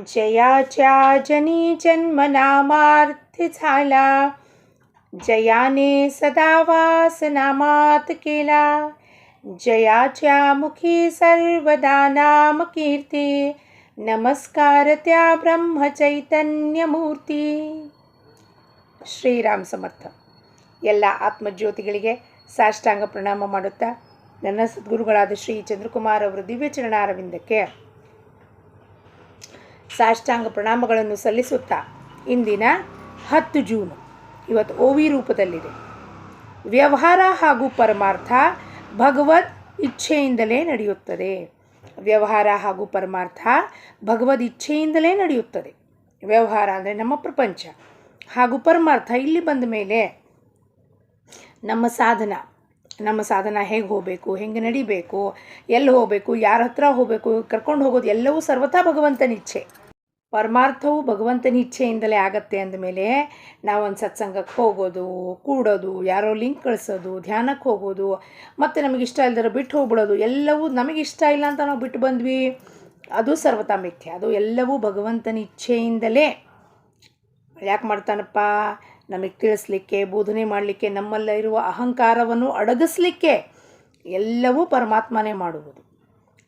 जयाच्या जनी जन्म नामार्थ झाला, जयाने सदा वास नामात केला. जयाच्या मुखी सर्वदा नाम कीर्ती, नमस्कार त्या ब्रह्मचैतन्य मूर्ती. ಶ್ರೀರಾಮ್ ಸಮರ್ಥ. ಎಲ್ಲ ಆತ್ಮಜ್ಯೋತಿಗಳಿಗೆ ಸಾಷ್ಟಾಂಗ ಪ್ರಣಾಮ ಮಾಡುತ್ತಾ ನನ್ನ ಸದ್ಗುರುಗಳಾದ ಶ್ರೀ ಚಂದ್ರಕುಮಾರ್ ಅವರ ದಿವ್ಯ ಚರಣಾರವಿಂದಕ್ಕೆ ಸಾಷ್ಟಾಂಗ ಪ್ರಣಾಮಗಳನ್ನು ಸಲ್ಲಿಸುತ್ತಾ ಇಂದಿನ 10 ಜೂನ್ ಇವತ್ತು ಓವಿ ರೂಪದಲ್ಲಿದೆ. ವ್ಯವಹಾರ ಹಾಗೂ ಪರಮಾರ್ಥ ಭಗವದ್ ಇಚ್ಛೆಯಿಂದಲೇ ನಡೆಯುತ್ತದೆ. ವ್ಯವಹಾರ ಹಾಗೂ ಪರಮಾರ್ಥ ಭಗವದ್ ಇಚ್ಛೆಯಿಂದಲೇ ನಡೆಯುತ್ತದೆ. ವ್ಯವಹಾರ ಅಂದರೆ ನಮ್ಮ ಪ್ರಪಂಚ, ಹಾಗೂ ಪರಮಾರ್ಥ ಇಲ್ಲಿ ಬಂದ ಮೇಲೆ ನಮ್ಮ ಸಾಧನ ಹೇಗೆ ಹೋಗಬೇಕು, ಹೆಂಗೆ ನಡಿಬೇಕು, ಎಲ್ಲಿ ಹೋಗಬೇಕು, ಯಾರ ಹತ್ರ ಹೋಗಬೇಕು, ಕರ್ಕೊಂಡು ಹೋಗೋದು ಎಲ್ಲವೂ ಸರ್ವಥಾ ಭಗವಂತನ ಇಚ್ಛೆ. ಪರಮಾರ್ಥವು ಭಗವಂತನ ಇಚ್ಛೆಯಿಂದಲೇ ಆಗತ್ತೆ ಅಂದಮೇಲೆ ನಾವೊಂದು ಸತ್ಸಂಗಕ್ಕೆ ಹೋಗೋದು, ಕೂಡೋದು, ಯಾರೋ ಲಿಂಕ್ ಕಳಿಸೋದು, ಧ್ಯಾನಕ್ಕೆ ಹೋಗೋದು, ಮತ್ತು ನಮಗಿಷ್ಟ ಇಲ್ದಿರೋ ಬಿಟ್ಟು ಹೋಗ್ಬಿಡೋದು, ಎಲ್ಲವೂ ನಮಗಿಷ್ಟ ಇಲ್ಲ ಅಂತ ನಾವು ಬಿಟ್ಟು ಬಂದ್ವಿ, ಅದು ಸರ್ವಥಾ ಮಿಥ್ಯೆ. ಅದು ಎಲ್ಲವೂ ಭಗವಂತನ ಇಚ್ಛೆಯಿಂದಲೇ. ಯಾಕೆ ಮಾಡ್ತಾನಪ್ಪ? ನಮಗೆ ತಿಳಿಸ್ಲಿಕ್ಕೆ, ಬೋಧನೆ ಮಾಡಲಿಕ್ಕೆ, ನಮ್ಮಲ್ಲಿರುವ ಅಹಂಕಾರವನ್ನು ಅಡಗಿಸ್ಲಿಕ್ಕೆ. ಎಲ್ಲವೂ ಪರಮಾತ್ಮನೇ ಮಾಡುವುದು.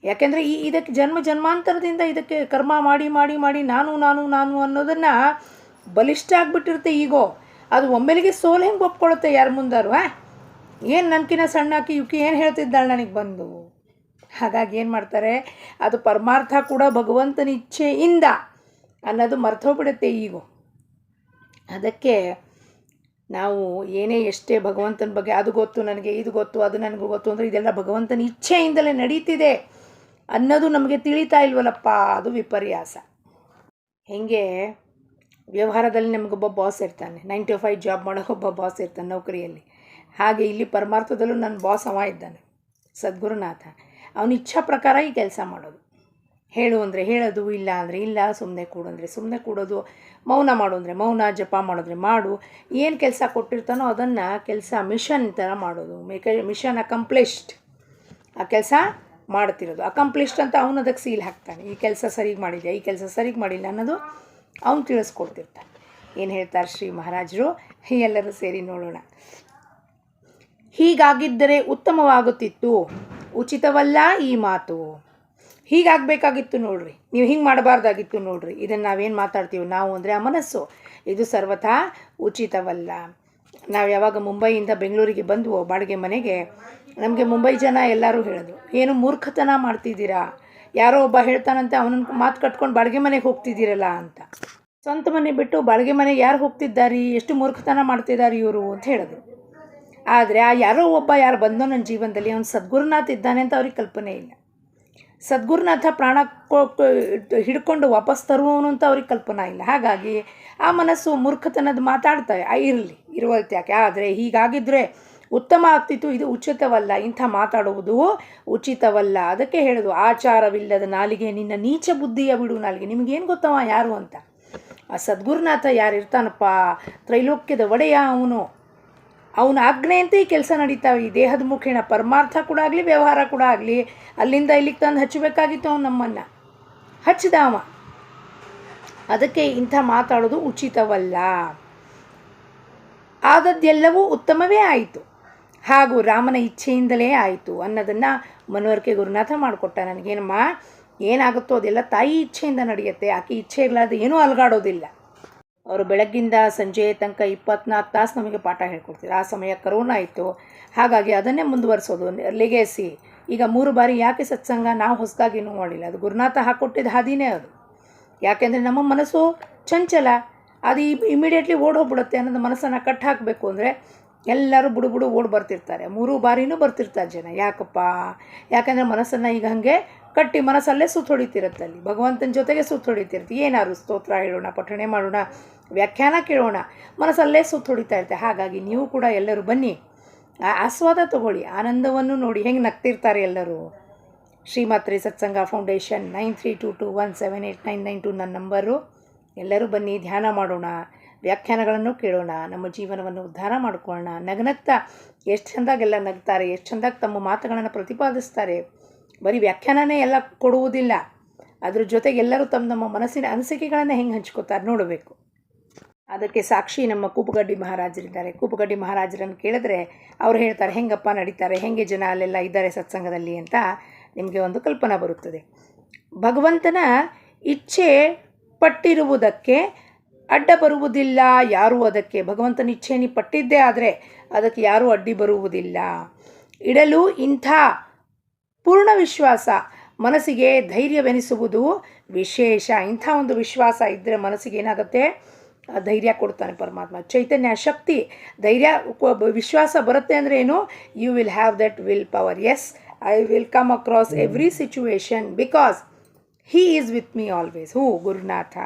ಯಾಕೆಂದರೆ ಇದಕ್ಕೆ ಜನ್ಮಾಂತರದಿಂದ ಇದಕ್ಕೆ ಕರ್ಮ ಮಾಡಿ ಮಾಡಿ ಮಾಡಿ ನಾನು ನಾನು ನಾನು ಅನ್ನೋದನ್ನು ಬಲಿಷ್ಠ ಆಗಿಬಿಟ್ಟಿರುತ್ತೆ ಈಗೋ. ಅದು ಒಮ್ಮೆಲಿಗೆ ಸೋಲು ಹೆಂಗೆ ಒಪ್ಕೊಳ್ಳುತ್ತೆ ಯಾರ ಮುಂದಾರು? ಏನು ನನಗಿನ ಸಣ್ಣಾಕಿ ಯುಕಿ ಏನು ಹೇಳ್ತಿದ್ದಾಳೆ ನನಗೆ ಬಂದು? ಹಾಗಾಗಿ ಏನು ಮಾಡ್ತಾರೆ, ಅದು ಪರಮಾರ್ಥ ಕೂಡ ಭಗವಂತನ ಇಚ್ಛೆಯಿಂದ ಅನ್ನೋದು ಮರ್ತೋಗ್ಬಿಡುತ್ತೆ ಈಗೋ. ಅದಕ್ಕೆ ನಾವು ಏನೇ ಎಷ್ಟೇ ಭಗವಂತನ ಬಗ್ಗೆ ಅದು ಗೊತ್ತು ನನಗೆ, ಇದು ಗೊತ್ತು, ಅದು ನನಗೂ ಗೊತ್ತು ಅಂದರೆ ಇದೆಲ್ಲ ಭಗವಂತನ ಇಚ್ಛೆಯಿಂದಲೇ ನಡೀತಿದೆ ಅನ್ನೋದು ನಮಗೆ ತಿಳಿತಾ ಇಲ್ವಲ್ಲಪ್ಪ, ಅದು ವಿಪರ್ಯಾಸ. ಹೇಗೆ ವ್ಯವಹಾರದಲ್ಲಿ ನಮಗೊಬ್ಬ ಬಾಸ್ ಇರ್ತಾನೆ, 9 to 5 ಜಾಬ್ ಮಾಡೋಕ್ಕೊಬ್ಬ ಬಾಸ್ ಇರ್ತಾನೆ ನೌಕರಿಯಲ್ಲಿ. ಹಾಗೆ ಇಲ್ಲಿ ಪರಮಾರ್ಥದಲ್ಲೂ ನನ್ನ ಬಾಸ್ ಅವ ಇದ್ದಾನೆ, ಸದ್ಗುರುನಾಥ. ಅವನ ಇಚ್ಛಾ ಪ್ರಕಾರ ಈ ಕೆಲಸ ಮಾಡೋದು. ಹೇಳು ಅಂದರೆ ಹೇಳೋದು, ಇಲ್ಲ ಅಂದರೆ ಇಲ್ಲ, ಸುಮ್ಮನೆ ಕೂಡು ಅಂದರೆ ಸುಮ್ಮನೆ ಕೂಡೋದು, ಮೌನ ಮಾಡು ಅಂದರೆ ಮೌನ, ಜಪ ಮಾಡಿದ್ರೆ ಮಾಡು. ಏನು ಕೆಲಸ ಕೊಟ್ಟಿರ್ತಾನೋ ಅದನ್ನು ಕೆಲಸ ಮಿಷನ್ ಥರ ಮಾಡೋದು. ಮಿಷನ್ ಅಕಂಪ್ಲಿಷ್ಡ್, ಆ ಕೆಲಸ ಮಾಡ್ತಿರೋದು. ಅಕಂಪ್ಲಿಷ್ಡ್ ಅಂತ ಅವನು ಅದಕ್ಕೆ ಸೀಲ್ ಹಾಕ್ತಾನೆ. ಈ ಕೆಲಸ ಸರಿಗೆ ಮಾಡಿದೆ, ಈ ಕೆಲಸ ಸರಿಗೆ ಮಾಡಿಲ್ಲ ಅನ್ನೋದು ಅವನು ತಿಳಿಸ್ಕೊಡ್ತಿರ್ತಾನೆ. ಏನು ಹೇಳ್ತಾರೆ ಶ್ರೀ ಮಹಾರಾಜರು? ಎಲ್ಲರೂ ಸೇರಿ ನೋಡೋಣ. ಹೀಗಾಗಿದ್ದರೆ ಉತ್ತಮವಾಗುತ್ತಿತ್ತು, ಉಚಿತವಲ್ಲ ಈ ಮಾತು. ಹೀಗಾಗಬೇಕಾಗಿತ್ತು ನೋಡ್ರಿ, ನೀವು ಹಿಂಗೆ ಮಾಡಬಾರ್ದಾಗಿತ್ತು ನೋಡ್ರಿ. ಇದನ್ನು ನಾವೇನು ಮಾತಾಡ್ತೀವಿ ನಾವು ಅಂದರೆ ಆ ಮನಸ್ಸು, ಇದು ಸರ್ವಥಾ ಉಚಿತವಲ್ಲ. ನಾವು ಯಾವಾಗ ಮುಂಬೈಯಿಂದ ಬೆಂಗಳೂರಿಗೆ ಬಂದ್ವೋ ಬಾಡಿಗೆ ಮನೆಗೆ, ನಮಗೆ ಮುಂಬೈ ಜನ ಎಲ್ಲರೂ ಹೇಳಿದ್ರು, ಏನು ಮೂರ್ಖತನ ಮಾಡ್ತಿದ್ದೀರಾ, ಯಾರೋ ಒಬ್ಬ ಹೇಳ್ತಾನಂತೆ ಅವನನ್ನು ಮಾತು ಕಟ್ಕೊಂಡು ಬಾಡಿಗೆ ಮನೆಗೆ ಹೋಗ್ತಿದ್ದೀರಲ್ಲ ಅಂತ. ಸ್ವಂತ ಮನೆ ಬಿಟ್ಟು ಬಾಡಿಗೆ ಮನೆಗೆ ಯಾರು ಹೋಗ್ತಿದ್ದಾರೆ, ಎಷ್ಟು ಮೂರ್ಖತನ ಮಾಡ್ತಿದ್ದಾರೆ ಇವರು ಅಂತ ಹೇಳಿದ್ರು. ಆದರೆ ಆ ಯಾರೋ ಒಬ್ಬ ಯಾರು ಬಂದೋ ನನ್ನ ಜೀವನದಲ್ಲಿ ಅವನು ಸದ್ಗುರುನಾಥ ಇದ್ದಾನೆ ಅಂತ ಅವ್ರಿಗೆ ಕಲ್ಪನೆ ಇಲ್ಲ. ಸದ್ಗುರುನಾಥ ಪ್ರಾಣ ಹಿಡ್ಕೊಂಡು ವಾಪಸ್ ತರುವವನು ಅಂತ ಅವ್ರಿಗೆ ಕಲ್ಪನಾ ಇಲ್ಲ. ಹಾಗಾಗಿ ಆ ಮನಸ್ಸು ಮೂರ್ಖತನದ ಮಾತಾಡ್ತಾರೆ. ಇರುವಲ್ತು ಯಾಕೆ? ಆದರೆ ಹೀಗಾಗಿದ್ದರೆ ಉತ್ತಮ ಆಗ್ತಿತ್ತು, ಇದು ಉಚಿತವಲ್ಲ, ಇಂಥ ಮಾತಾಡುವುದು ಉಚಿತವಲ್ಲ. ಅದಕ್ಕೆ ಹೇಳೋದು, ಆಚಾರವಿಲ್ಲದ ನಾಲಿಗೆ ನಿನ್ನ ನೀಚ ಬುದ್ಧಿಯ ಬಿಡು ನಾಲಿಗೆ. ನಿಮಗೇನು ಗೊತ್ತವ ಯಾರು ಅಂತ? ಆ ಸದ್ಗುರುನಾಥ ಯಾರು ಇರ್ತಾನಪ್ಪ, ತ್ರೈಲೋಕ್ಯದ ಒಡೆಯ ಅವನು. ಅವನ ಆಜ್ಞೆಯಂತೆ ಈ ಕೆಲಸ ನಡೀತಾವೆ. ಈ ದೇಹದ ಮುಖೇಣ ಪರಮಾರ್ಥ ಕೂಡ ಆಗಲಿ, ವ್ಯವಹಾರ ಕೂಡ ಆಗಲಿ, ಅಲ್ಲಿಂದ ಇಲ್ಲಿಗೆ ತಂದು ಹಚ್ಚಬೇಕಾಗಿತ್ತು. ಅವನು ನಮ್ಮನ್ನು ಹಚ್ಚಿದವ. ಅದಕ್ಕೆ ಇಂಥ ಮಾತಾಡೋದು ಉಚಿತವಲ್ಲ. ಆದದ್ದೆಲ್ಲವೂ ಉತ್ತಮವೇ ಆಯಿತು, ಹಾಗೂ ರಾಮನ ಇಚ್ಛೆಯಿಂದಲೇ ಆಯಿತು ಅನ್ನೋದನ್ನು ಮನವರಿಕೆ ಗುರುನಾಥ ಮಾಡಿಕೊಟ್ಟ. ನನಗೇನಮ್ಮ ಏನಾಗುತ್ತೋ ಅದೆಲ್ಲ ತಾಯಿ ಇಚ್ಛೆಯಿಂದ ನಡೆಯುತ್ತೆ. ಆಕೆ ಇಚ್ಛೆಗಳಾದ ಏನೂ ಅಲಗಾಡೋದಿಲ್ಲ. ಅವರು ಬೆಳಗ್ಗಿಂದ ಸಂಜೆ ತನಕ 24 ತಾಸು ನಮಗೆ ಪಾಠ ಹೇಳ್ಕೊಡ್ತಿದ್ರು. ಆ ಸಮಯ ಕರೋನಾ ಇತ್ತು, ಹಾಗಾಗಿ ಅದನ್ನೇ ಮುಂದುವರಿಸೋದು ಲೆಗೇಸಿ. ಈಗ 3 ಬಾರಿ ಯಾಕೆ ಸತ್ಸಂಗ ನಾವು ಹೊಸದಾಗಿ ಇನ್ನೂ ಮಾಡಿಲ್ಲ, ಅದು ಗುರುನಾಥ ಹಾಕ್ಕೊಟ್ಟಿದ್ದ ಹಾದಿನೇ ಅದು. ಯಾಕೆಂದರೆ ನಮ್ಮ ಮನಸ್ಸು ಚಂಚಲ, ಅದು ಇಮಿಡಿಯೇಟ್ಲಿ ಓಡೋಗ್ಬಿಡುತ್ತೆ. ಅನ್ನೋದು ಮನಸ್ಸನ್ನು ಕಟ್ಟಿ ಹಾಕಬೇಕು ಅಂದರೆ ಎಲ್ಲರೂ ಬುಡು ಓಡಿ ಬರ್ತಿರ್ತಾರೆ. 3 ಬಾರಿನೂ ಬರ್ತಿರ್ತಾರೆ ಜನ. ಯಾಕಪ್ಪ? ಯಾಕೆಂದರೆ ಮನಸ್ಸನ್ನು ಈಗ ಹಾಗೆ ಕಟ್ಟಿ ಮನಸ್ಸಲ್ಲೇ ಸುತ್ತೊಡಿತಿರುತ್ತೆ. ಅಲ್ಲಿ ಭಗವಂತನ ಜೊತೆಗೆ ಸುತ್ತೊಡಿತಿರುತ್ತೆ. ಏನಾದ್ರು ಸ್ತೋತ್ರ ಹೇಳೋಣ, ಪಠಣೆ ಮಾಡೋಣ, ವ್ಯಾಖ್ಯಾನ ಕೇಳೋಣ, ಮನಸ್ಸಲ್ಲೇ ಸುತ್ತೊಡಿತಾ ಇರುತ್ತೆ. ಹಾಗಾಗಿ ನೀವು ಕೂಡ ಎಲ್ಲರೂ ಬನ್ನಿ, ಆಸ್ವಾದ ತಗೊಳ್ಳಿ, ಆನಂದವನ್ನು ನೋಡಿ. ಹೆಂಗೆ ನಗ್ತಿರ್ತಾರೆ ಎಲ್ಲರೂ. ಶ್ರೀಮಾತ್ರಿ ಸತ್ಸಂಗ ಫೌಂಡೇಶನ್ 9322178992 ನನ್ನ ನಂಬರು. ಎಲ್ಲರೂ ಬನ್ನಿ, ಧ್ಯಾನ ಮಾಡೋಣ, ವ್ಯಾಖ್ಯಾನಗಳನ್ನು ಕೇಳೋಣ, ನಮ್ಮ ಜೀವನವನ್ನು ಉದ್ಧಾರ ಮಾಡ್ಕೊಳ್ಳೋಣ. ನಗ್ನಗ್ತಾ ಎಷ್ಟು ಚೆಂದಾಗೆಲ್ಲ ನಗ್ತಾರೆ, ಎಷ್ಟು ಚೆಂದಾಗಿ ತಮ್ಮ ಮಾತುಗಳನ್ನು ಪ್ರತಿಪಾದಿಸ್ತಾರೆ. ಬರೀ ವ್ಯಾಖ್ಯಾನನೇ ಎಲ್ಲ ಕೊಡುವುದಿಲ್ಲ, ಅದ್ರ ಜೊತೆಗೆ ಎಲ್ಲರೂ ತಮ್ಮ ನಮ್ಮ ಮನಸ್ಸಿನ ಅನಿಸಿಕೆಗಳನ್ನು ಹೆಂಗೆ ಹಂಚ್ಕೋತಾರೆ ನೋಡಬೇಕು. ಅದಕ್ಕೆ ಸಾಕ್ಷಿ ನಮ್ಮ ಕೂಪಗಡ್ಡಿ ಮಹಾರಾಜರಿದ್ದಾರೆ. ಕೂಪಗಡ್ಡಿ ಮಹಾರಾಜರನ್ನು ಕೇಳಿದ್ರೆ ಅವ್ರು ಹೇಳ್ತಾರೆ ಹೆಂಗಪ್ಪ ನಡೀತಾರೆ, ಹೆಂಗೆ ಜನ ಅಲ್ಲೆಲ್ಲ ಇದ್ದಾರೆ ಸತ್ಸಂಗದಲ್ಲಿ ಅಂತ ನಿಮಗೆ ಒಂದು ಕಲ್ಪನಾ ಬರುತ್ತದೆ. ಭಗವಂತನ ಇಚ್ಛೆ ಪಟ್ಟಿರುವುದಕ್ಕೆ ಅಡ್ಡ ಬರುವುದಿಲ್ಲ ಯಾರೂ. ಅದಕ್ಕೆ ಭಗವಂತನ ಇಚ್ಛೆ ನೀ ಪಟ್ಟಿದ್ದೇ ಆದರೆ ಅದಕ್ಕೆ ಯಾರೂ ಅಡ್ಡಿ ಬರುವುದಿಲ್ಲ. ಇಡಲು ಇಂಥ ಪೂರ್ಣ ವಿಶ್ವಾಸ ಮನಸ್ಸಿಗೆ ಧೈರ್ಯವೆನಿಸುವುದು ವಿಶೇಷ. ಇಂಥ ಒಂದು ವಿಶ್ವಾಸ ಇದ್ದರೆ ಮನಸ್ಸಿಗೆ ಏನಾಗುತ್ತೆ, ಧೈರ್ಯ ಕೊಡ್ತಾನೆ ಪರಮಾತ್ಮ. ಚೈತನ್ಯ ಶಕ್ತಿ, ಧೈರ್ಯ, ವಿಶ್ವಾಸ ಬರುತ್ತೆ ಅಂದರೆ ಏನು, you will have that willpower. Yes, I will come across every situation because he is with me always. Gurunath.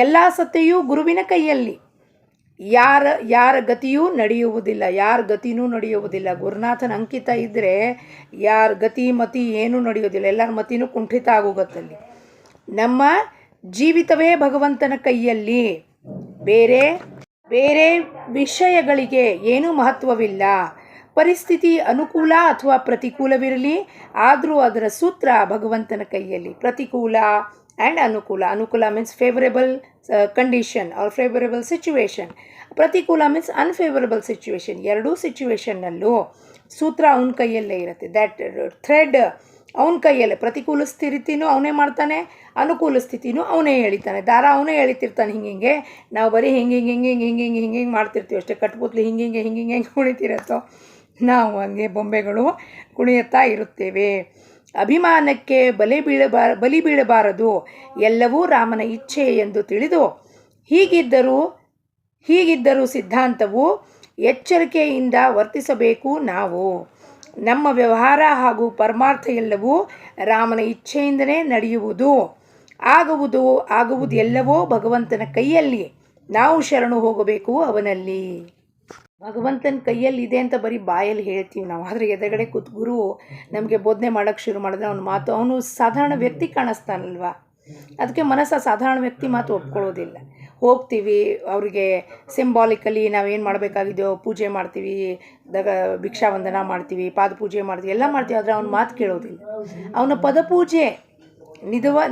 ಎಲ್ಲ ಸತ್ತೆಯೂ ಗುರುವಿನ ಕೈಯಲ್ಲಿ. ಯಾರ ಗತಿಯೂ ನಡೆಯುವುದಿಲ್ಲ, ಯಾರ ಗತಿನೂ ನಡೆಯುವುದಿಲ್ಲ. ಗುರುನಾಥನ ಅಂಕಿತ ಇದ್ದರೆ ಯಾರ ಗತಿ ಮತಿ ಏನೂ ನಡೆಯೋದಿಲ್ಲ, ಎಲ್ಲರ ಮತಿನೂ ಕುಂಠಿತ ಆಗೋಗತ್ತಲ್ಲಿ. ನಮ್ಮ ಜೀವಿತವೇ ಭಗವಂತನ ಕೈಯಲ್ಲಿ. ಬೇರೆ ಬೇರೆ ವಿಷಯಗಳಿಗೆ ಏನೂ ಮಹತ್ವವಿಲ್ಲ. ಪರಿಸ್ಥಿತಿ ಅನುಕೂಲ ಅಥವಾ ಪ್ರತಿಕೂಲವಿರಲಿ, ಆದರೂ ಅದರ ಸೂತ್ರ ಭಗವಂತನ ಕೈಯಲ್ಲಿ. ಪ್ರತಿಕೂಲ ಆ್ಯಂಡ್ ಅನುಕೂಲ. ಅನುಕೂಲ means favourable condition or favourable situation. ಪ್ರತಿಕೂಲ ಮೀನ್ಸ್ ಅನ್ಫೇವರೇಬಲ್ ಸಿಚುವೇಶನ್. ಎರಡೂ ಸಿಚುವೇಶನ್ನಲ್ಲೂ ಸೂತ್ರ ಅವನ ಕೈಯಲ್ಲೇ ಇರುತ್ತೆ. ದ್ಯಾಟ್ ಥ್ರೆಡ್ ಅವನ ಕೈಯಲ್ಲೇ. ಪ್ರತಿಕೂಲ ಸ್ಥಿತಿನೂ ಅವನೇ ಮಾಡ್ತಾನೆ, ಅನುಕೂಲ ಸ್ಥಿತಿನೂ ಅವನೇ ಎಳಿತಾನೆ. ದಾರ ಅವನೇ ಎಳಿತಿರ್ತಾನೆ. ಹಿಂಗೆ ನಾವು ಬರೀ ಹಿಂಗೆ ಮಾಡ್ತಿರ್ತೀವಿ ಅಷ್ಟೇ. ಕಟ್ಪುತ್ಲಿ ಹಿಂಗೆ ಕುಣಿತಿರತ್ತೋ, ನಾವು ಹಂಗೆ ಬೊಂಬೆಗಳು ಕುಣಿಯುತ್ತಾ ಇರುತ್ತೇವೆ. ಅಭಿಮಾನಕ್ಕೆ ಬಲಿ ಬೀಳಬಾರದು. ಎಲ್ಲವೂ ರಾಮನ ಇಚ್ಛೆ ಎಂದು ತಿಳಿದು ಹೀಗಿದ್ದರೂ ಸಿದ್ಧಾಂತವು ಎಚ್ಚರಿಕೆಯಿಂದ ವರ್ತಿಸಬೇಕು ನಾವು. ನಮ್ಮ ವ್ಯವಹಾರ ಹಾಗೂ ಪರಮಾರ್ಥ ಎಲ್ಲವೂ ರಾಮನ ಇಚ್ಛೆಯಿಂದಲೇ ನಡೆಯುವುದು. ಆಗುವುದು ಎಲ್ಲವೋ ಭಗವಂತನ ಕೈಯಲ್ಲಿ. ನಾವು ಶರಣು ಹೋಗಬೇಕು ಅವನಲ್ಲಿ. ಭಗವಂತನ ಕೈಯಲ್ಲಿ ಇದೆ ಅಂತ ಬರೀ ಬಾಯಲ್ಲಿ ಹೇಳ್ತೀವಿ ನಾವು, ಆದರೆ ಎದುರುಗಡೆ ಕೂತು ಗುರು ನಮಗೆ ಬೋಧನೆ ಮಾಡೋಕ್ಕೆ ಶುರು ಮಾಡಿದ್ರೆ ಅವನ ಮಾತು, ಅವನು ಸಾಧಾರಣ ವ್ಯಕ್ತಿ ಕಾಣಿಸ್ತಾನಲ್ವ, ಅದಕ್ಕೆ ಮನಸ್ಸು ಸಾಧಾರಣ ವ್ಯಕ್ತಿ ಮಾತು ಒಪ್ಕೊಳ್ಳೋದಿಲ್ಲ. ಹೋಗ್ತೀವಿ, ಅವರಿಗೆ ಸಿಂಬಾಲಿಕಲಿ ನಾವೇನು ಮಾಡಬೇಕಾಗಿದೆಯೋ ಪೂಜೆ ಮಾಡ್ತೀವಿ, ಭಿಕ್ಷಾವಂದನ ಮಾಡ್ತೀವಿ, ಪಾದಪೂಜೆ ಮಾಡ್ತೀವಿ, ಎಲ್ಲ ಮಾಡ್ತೀವಿ, ಆದರೆ ಅವನ ಮಾತು ಕೇಳೋದಿಲ್ಲ. ಅವನ ಪದಪೂಜೆ